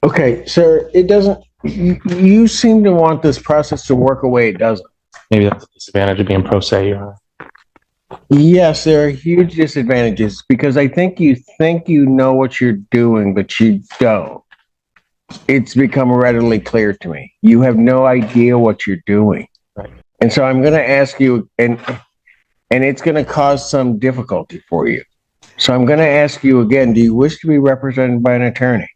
Okay, sir, it doesn't, you seem to want this process to work away. It doesn't. Maybe that's the disadvantage of being pro se, Your Honor. Yes, there are huge disadvantages because I think you know what you're doing, but you don't. It's become readily clear to me. You have no idea what you're doing. Right. And so I'm going to ask you, and it's going to cause some difficulty for you. So I'm going to ask you again, do you wish to be represented by an attorney?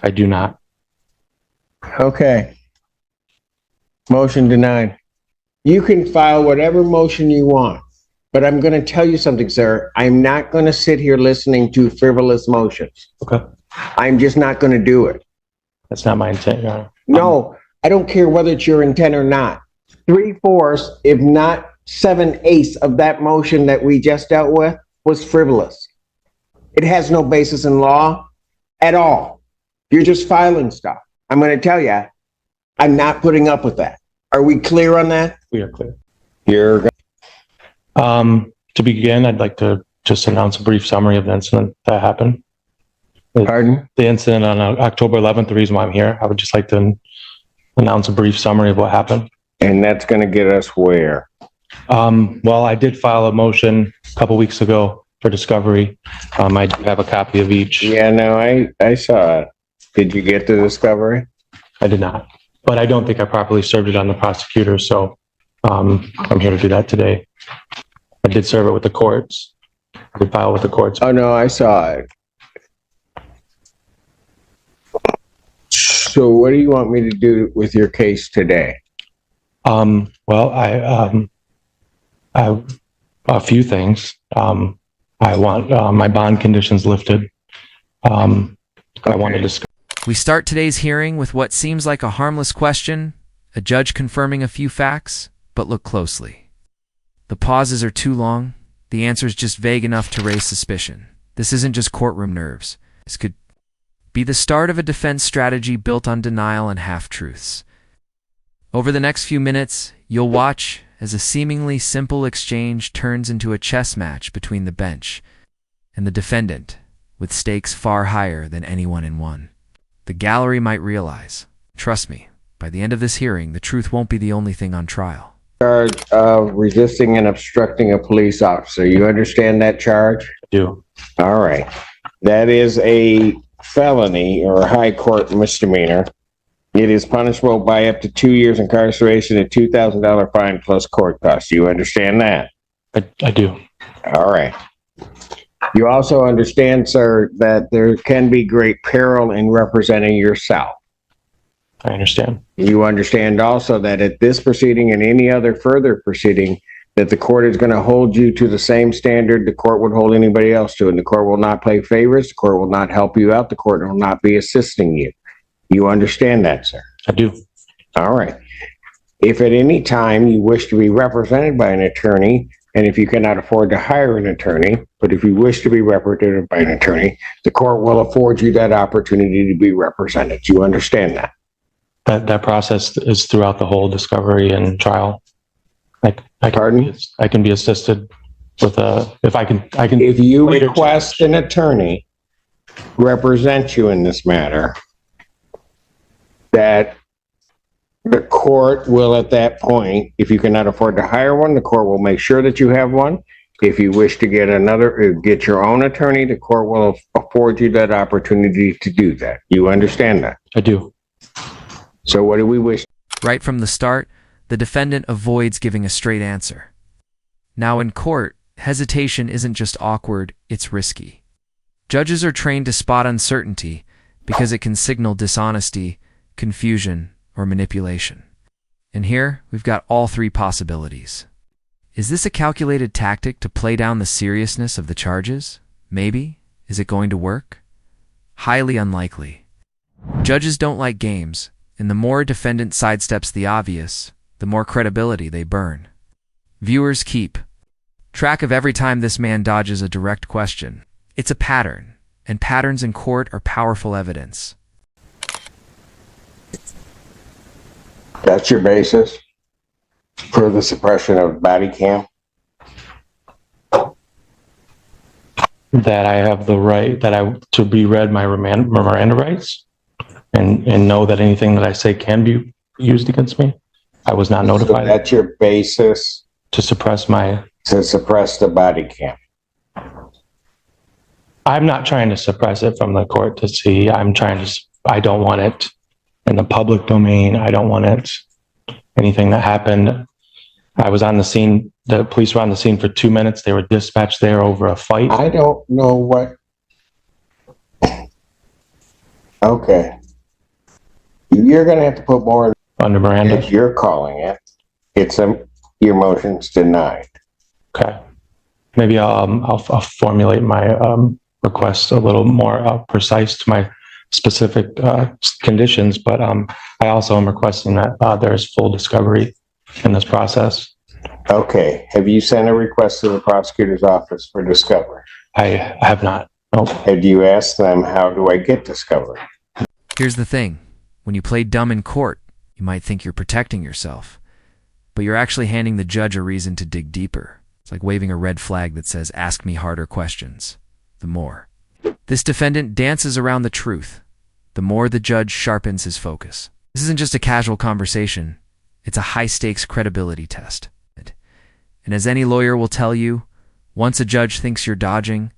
I do not. Okay. Motion denied. You can file whatever motion you want, but I'm going to tell you something, sir. I'm not going to sit here listening to frivolous motions. Okay. I'm just not going to do it. That's not my intent, Your Honor. No, I don't care whether it's your intent or not. 3/4, if not 7/8 of that motion that we just dealt with was frivolous. It has no basis in law at all. You're just filing stuff. I'm going to tell you, I'm not putting up with that. Are we clear on that? We are clear. You're To begin, I'd like to just announce a brief summary of the incident that happened. Pardon? The incident on October 11th, the reason why I'm here, I would just like to announce a brief summary of what happened. And that's going to get us where? Well, I did file a motion a couple weeks ago for discovery. I do have a copy of each. Yeah, no, I saw it. Did you get the discovery? I did not, but I don't think I properly served it on the prosecutor, so I'm here to do that today. I did serve it with the courts. I did file with the courts. Oh, no, I saw it. So what do you want me to do with your case today? Well, I a few things. I want my bond conditions lifted. I want to discuss. We start today's hearing with what seems like a harmless question, a judge confirming a few facts, but look closely. The pauses are too long. The answer's just vague enough to raise suspicion. This isn't just courtroom nerves. This could be the start of a defense strategy built on denial and half-truths. Over the next few minutes, you'll watch as a seemingly simple exchange turns into a chess match between the bench and the defendant, with stakes far higher than any one-on-one. The gallery might realize, trust me, by the end of this hearing, the truth won't be the only thing on trial. Charge of resisting and obstructing a police officer. You understand that charge? I do. All right. That is a felony or a high court misdemeanor. It is punishable by up to 2 years incarceration and $2,000 fine plus court costs. You understand that? I do. All right. You also understand, sir, that there can be great peril in representing yourself. I understand. You understand also that at this proceeding and any other further proceeding, that the court is going to hold you to the same standard the court would hold anybody else to, and the court will not play favorites, the court will not help you out, the court will not be assisting you. You understand that, sir? I do. All right. If at any time you wish to be represented by an attorney, and if you cannot afford to hire an attorney, but if you wish to be represented by an attorney, the court will afford you that opportunity to be represented. You understand that? That process is throughout the whole discovery and trial. Pardon? I can be assisted with if I can. If you request an attorney represent you in this matter, that the court will at that point, if you cannot afford to hire one, the court will make sure that you have one. If you wish to get get your own attorney, the court will afford you that opportunity to do that. You understand that? I do. So what do we wish? Right from the start, the defendant avoids giving a straight answer. Now in court, hesitation isn't just awkward, it's risky. Judges are trained to spot uncertainty because it can signal dishonesty, confusion, or manipulation. And here, we've got all three possibilities. Is this a calculated tactic to play down the seriousness of the charges? Maybe. Is it going to work? Highly unlikely. Judges don't like games, and the more a defendant sidesteps the obvious, the more credibility they burn. Viewers keep track of every time this man dodges a direct question. It's a pattern, and patterns in court are powerful evidence. That's your basis for the suppression of body cam? That I have the right to be read my Miranda rights. and know that anything that I say can be used against me. I was not notified. So that's your basis to suppress the body cam. I'm not trying to suppress it from the court to see. I don't want it in the public domain. I don't want it, anything that happened. I was on the scene. The police were on the scene for 2 minutes. They were dispatched there over a fight. I don't know what. Okay. You're going to have to put more Under Miranda. as you're calling it. Your motion's denied. Okay. Maybe I'll formulate my request a little more precise to my specific conditions, but I also am requesting that there's full discovery in this process. Okay. Have you sent a request to the prosecutor's office for discovery? I have not. Nope. Have you asked them, how do I get discovery? Here's the thing. When you play dumb in court, you might think you're protecting yourself, but you're actually handing the judge a reason to dig deeper. It's like waving a red flag that says, ask me harder questions. The more. This defendant dances around the truth, the more the judge sharpens his focus. This isn't just a casual conversation. It's a high-stakes credibility test. And as any lawyer will tell you, once a judge thinks you're dodging,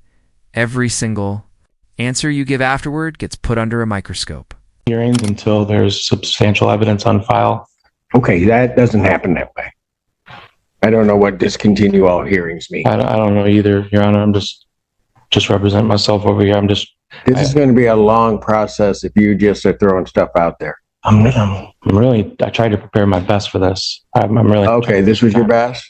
every single answer you give afterward gets put under a microscope. Hearings until there's substantial evidence on file. Okay, that doesn't happen that way. I don't know what discontinue all hearings mean. I don't know either, Your Honor. I'm just representing myself over here. This is going to be a long process if you just are throwing stuff out there. I tried to prepare my best for this. I'm really okay. This was your best.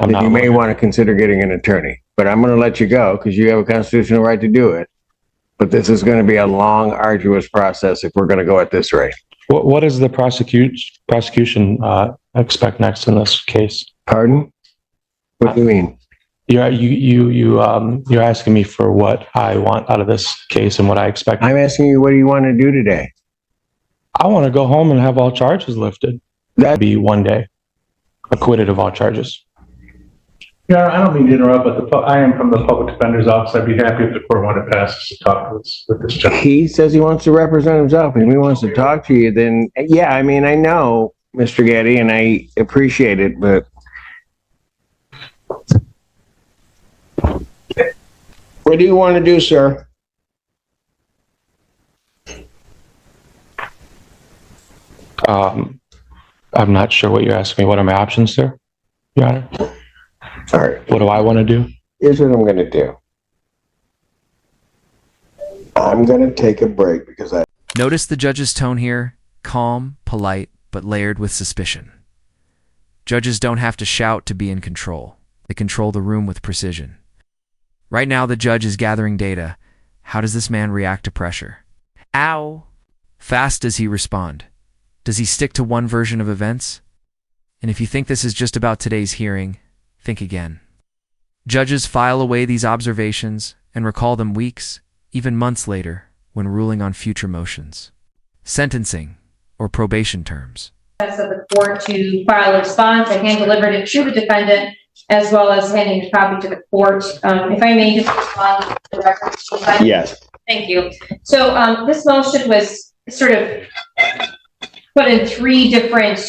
You may want to consider getting an attorney, but I'm going to let you go because you have a constitutional right to do it. But this is going to be a long, arduous process if we're going to go at this rate. What does the prosecution expect next in this case? Pardon? What do you mean? You're asking me for what I want out of this case and what I expect. I'm asking you, what do you want to do today? I want to go home and have all charges lifted. That'd be one day. Acquitted of all charges. Yeah, I don't mean to interrupt, but I am from the public defender's office. I'd be happy if the court wanted to pass us to talk with this gentleman. He says he wants to represent himself, and if he wants to talk to you, then yeah, I mean, I know, Mr. Getty, and I appreciate it, but what do you want to do, sir? I'm not sure what you're asking me. What are my options, sir, Your Honor? All right. What do I want to do? Here's what I'm going to do. I'm going to take a break because Notice the judge's tone here, calm, polite, but layered with suspicion. Judges don't have to shout to be in control. They control the room with precision. Right now, the judge is gathering data. How does this man react to pressure? Ow! Fast does he respond? Does he stick to one version of events? And if you think this is just about today's hearing, think again. Judges file away these observations and recall them weeks, even months later, when ruling on future motions. Sentencing or probation terms. Of the court to file a response. I hand delivered it to the defendant as well as handing a copy to the court. If I may just respond to the record. yes. Thank you. So this motion was sort of put in 3 different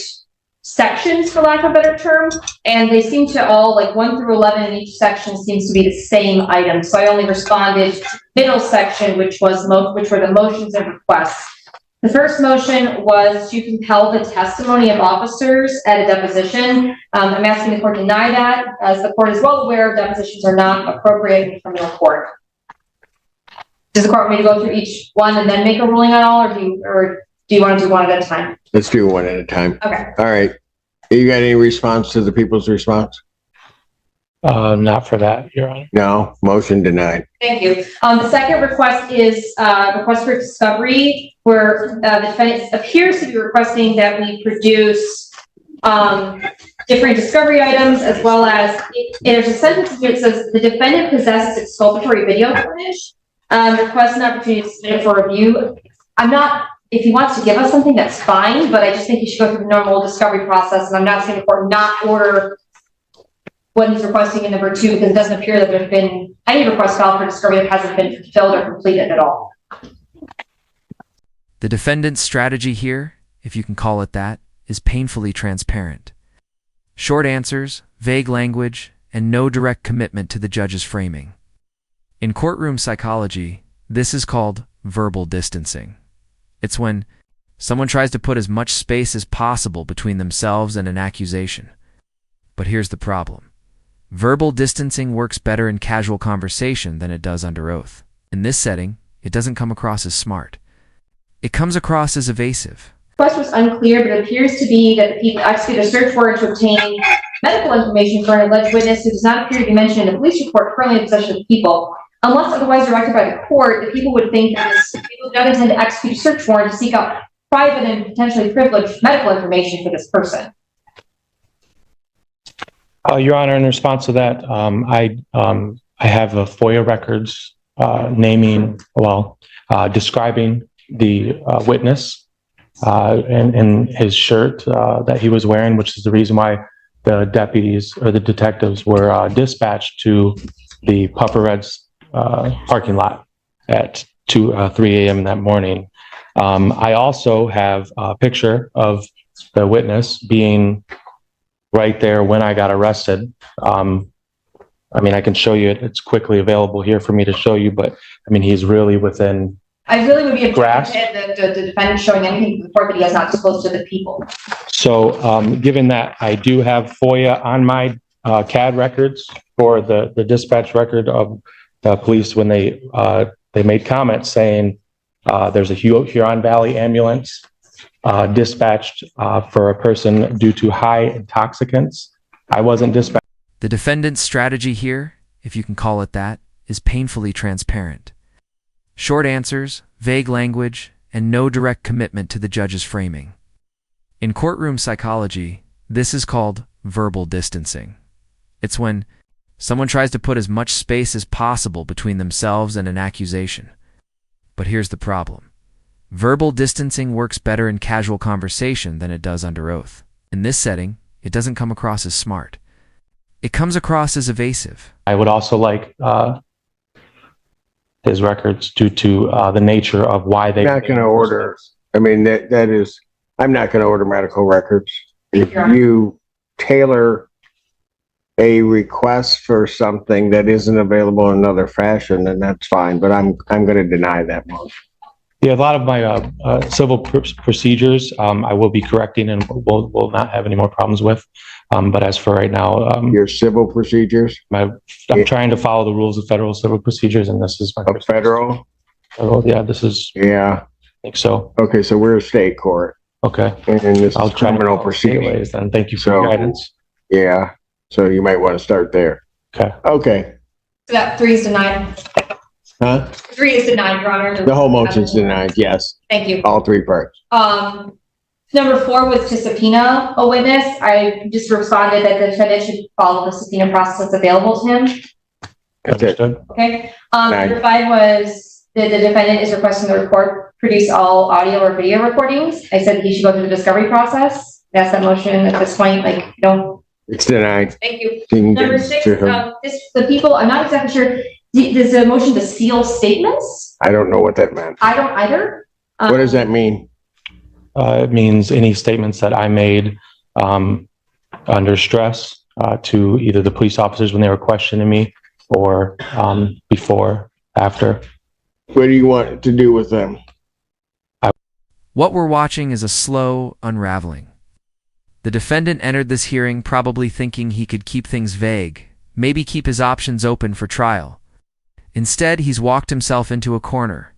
sections, for lack of a better term, and they seem to all, like 1 through 11 in each section seems to be the same item. So I only responded to the middle section, which were the motions and requests. The first motion was to compel the testimony of officers at a deposition. I'm asking the court to deny that. As the court is well aware, depositions are not appropriate in criminal court. Does the court want me to go through each one and then make a ruling on all, or do you want to do one at a time? Let's do one at a time. Okay. All right. You got any response to the people's response? Not for that, Your Honor. No. Motion denied. Thank you. The second request is request for discovery, where the defendant appears to be requesting that we produce different discovery items, as well as there's a sentence here that says the defendant possesses exculpatory video footage. Request an opportunity to submit it for review. If he wants to give us something, that's fine, but I just think he should go through the normal discovery process, and I'm not saying the court not order what he's requesting in number 2, because it doesn't appear that there's been any request filed for discovery that hasn't been fulfilled or completed at all. The defendant's strategy here, if you can call it that, is painfully transparent. Short answers, vague language, and no direct commitment to the judge's framing. In courtroom psychology, this is called verbal distancing. It's when someone tries to put as much space as possible between themselves and an accusation. But here's the problem. Verbal distancing works better in casual conversation than it does under oath. In this setting, it doesn't come across as smart. It comes across as evasive. The request was unclear, but it appears to be that the people executed a search warrant to obtain medical information for an alleged witness who does not appear to be mentioned in a police report currently in possession of the people. Unless otherwise directed by the court, the people would think that this people do not intend to execute a search warrant to seek out private and potentially privileged medical information for this person. Your Honor, in response to that, I have a FOIA records describing the witness and his shirt that he was wearing, which is the reason why the deputies or the detectives were dispatched to the Puffer Reds parking lot at 3 a.m. that morning. I also have a picture of the witness being right there when I got arrested. I mean, I can show you it. It's quickly available here for me to show you, but I mean, he's really within. I really would be grasp the defendant showing anything to the court that he has not disclosed to the people. So, given that I do have FOIA on my CAD records for the dispatch record of the police when they made comments saying there's a Huron Valley ambulance dispatched for a person due to high intoxicants. I wasn't dispatched. The defendant's strategy here, if you can call it that, is painfully transparent. Short answers, vague language, and no direct commitment to the judge's framing. In courtroom psychology, this is called verbal distancing. It's when someone tries to put as much space as possible between themselves and an accusation. But here's the problem. Verbal distancing works better in casual conversation than it does under oath. In this setting, it doesn't come across as smart. It comes across as evasive. I would also like his records due to the nature of why they. I'm not going to order. I mean, that is. I'm not going to order medical records. If you tailor a request for something that isn't available in another fashion, then that's fine. But I'm going to deny that motion. Yeah, a lot of my civil procedures I will be correcting and will not have any more problems with. But as for right now, your civil procedures, I'm trying to follow the rules of federal civil procedures, and this is my federal. Yeah, this is. Yeah, I think so. Okay, so we're a state court. Okay, and this is criminal proceedings. Then thank you for your guidance. Yeah, so you might want to start there. Okay. Okay. So that 3 is denied. Huh? 3 is denied, Your Honor. The whole motion's denied. Yes. Thank you. All 3 parts. Number 4 was to subpoena a witness. I just responded that the defendant should follow the subpoena process that's available to him. Understood. Okay. Number 5 was that the defendant is requesting the court produce all audio or video recordings. I said that he should go through the discovery process. That's that motion at this point. Like, you know. It's denied. Thank you. Number 6, the people, I'm not exactly sure. There's a motion to seal statements. I don't know what that meant. I don't either. What does that mean? It means any statements that I made under stress to either the police officers when they were questioning me or before, after. What do you want to do with them? What we're watching is a slow unraveling. The defendant entered this hearing probably thinking he could keep things vague, maybe keep his options open for trial. Instead, he's walked himself into a corner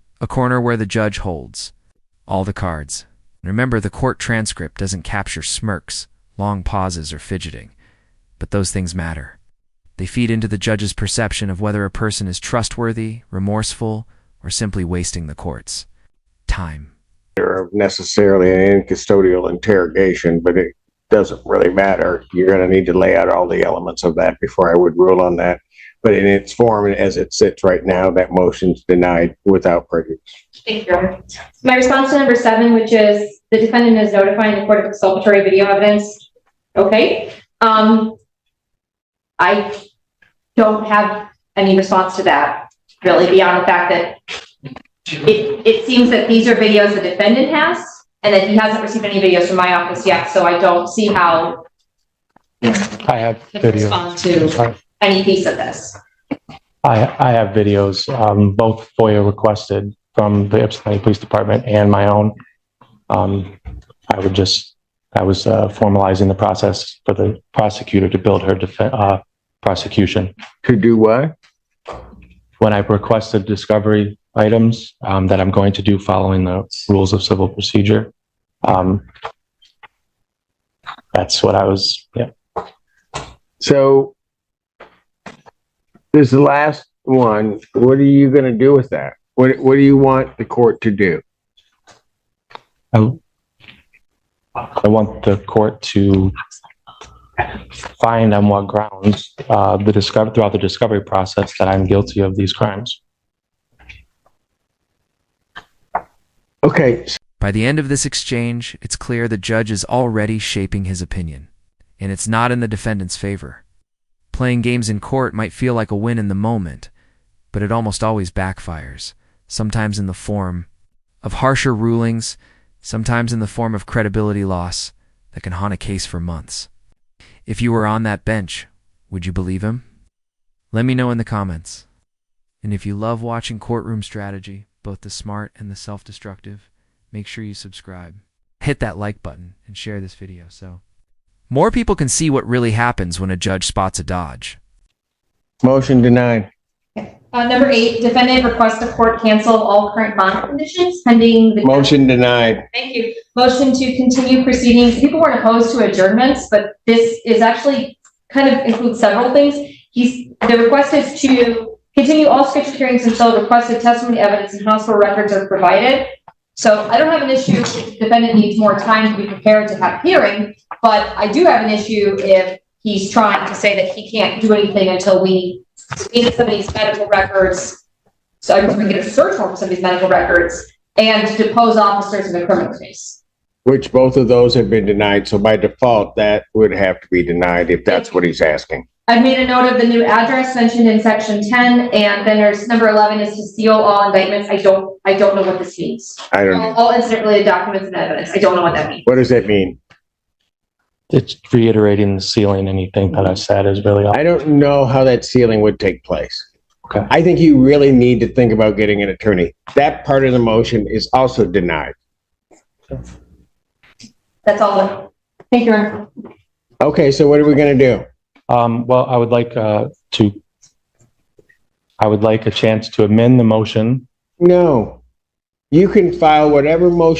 where the judge holds all the cards. Remember, the court transcript doesn't capture smirks, long pauses, or fidgeting. But those things matter. They feed into the judge's perception of whether a person is trustworthy, remorseful, or simply wasting the court's time. Necessarily an incustodial interrogation, but it doesn't really matter. You're going to need to lay out all the elements of that before I would rule on that. But in its form, as it sits right now, that motion's denied without prejudice. Thank you. My response to number 7, which is the defendant is notifying the court of exculpatory video evidence. Okay. I don't have any response to that, really, beyond the fact that it seems that these are videos the defendant has, and that he hasn't received any videos from my office yet, so I don't see how I have he can respond to videos. any piece of this. I have videos, both FOIA requested from the Ypsilanti Police Department and my own. I was formalizing the process for the prosecutor to build her prosecution. To do what? When I requested discovery items that I'm going to do following the rules of civil procedure, that's what I was, yeah. So this last one, what are you going to do with that? What do you want the court to do? I want the court to find on what grounds throughout the discovery process that I'm guilty of these crimes. Okay. By the end of this exchange, it's clear the judge is already shaping his opinion, and it's not in the defendant's favor. Playing games in court might feel like a win in the moment, but it almost always backfires, sometimes in the form of harsher rulings, sometimes in the form of credibility loss that can haunt a case for months. If you were on that bench, would you believe him? Let me know in the comments. And if you love watching courtroom strategy, both the smart and the self-destructive, make sure you subscribe. Hit that like button and share this video so more people can see what really happens when a judge spots a dodge. Motion denied. Number 8, defendant requests the court cancel all current bond conditions pending the. Motion denied. Thank you. Motion to continue proceedings. People weren't opposed to adjournments, but this is actually kind of includes several things. The request is to continue all scheduled hearings until requested testimony, evidence, and hospital records are provided. So I don't have an issue if the defendant needs more time to be prepared to have a hearing, but I do have an issue if he's trying to say that he can't do anything until we get somebody's medical records. So I'm going to get a search warrant for somebody's medical records and depose officers in a criminal case. Which both of those have been denied. So by default, that would have to be denied if that's what he's asking. I've made a note of the new address mentioned in section 10, and then there's number 11 is to seal all indictments. I don't know what this means. I don't know. All incident related documents and evidence. I don't know what that means. What does that mean? It's reiterating the sealing. Anything that I said is really. I don't know how that sealing would take place. Okay. I think you really need to think about getting an attorney. That part of the motion is also denied. That's all. Thank you. Okay, so what are we going to do? Well, I would like a chance to amend the motion. No. You can file whatever motion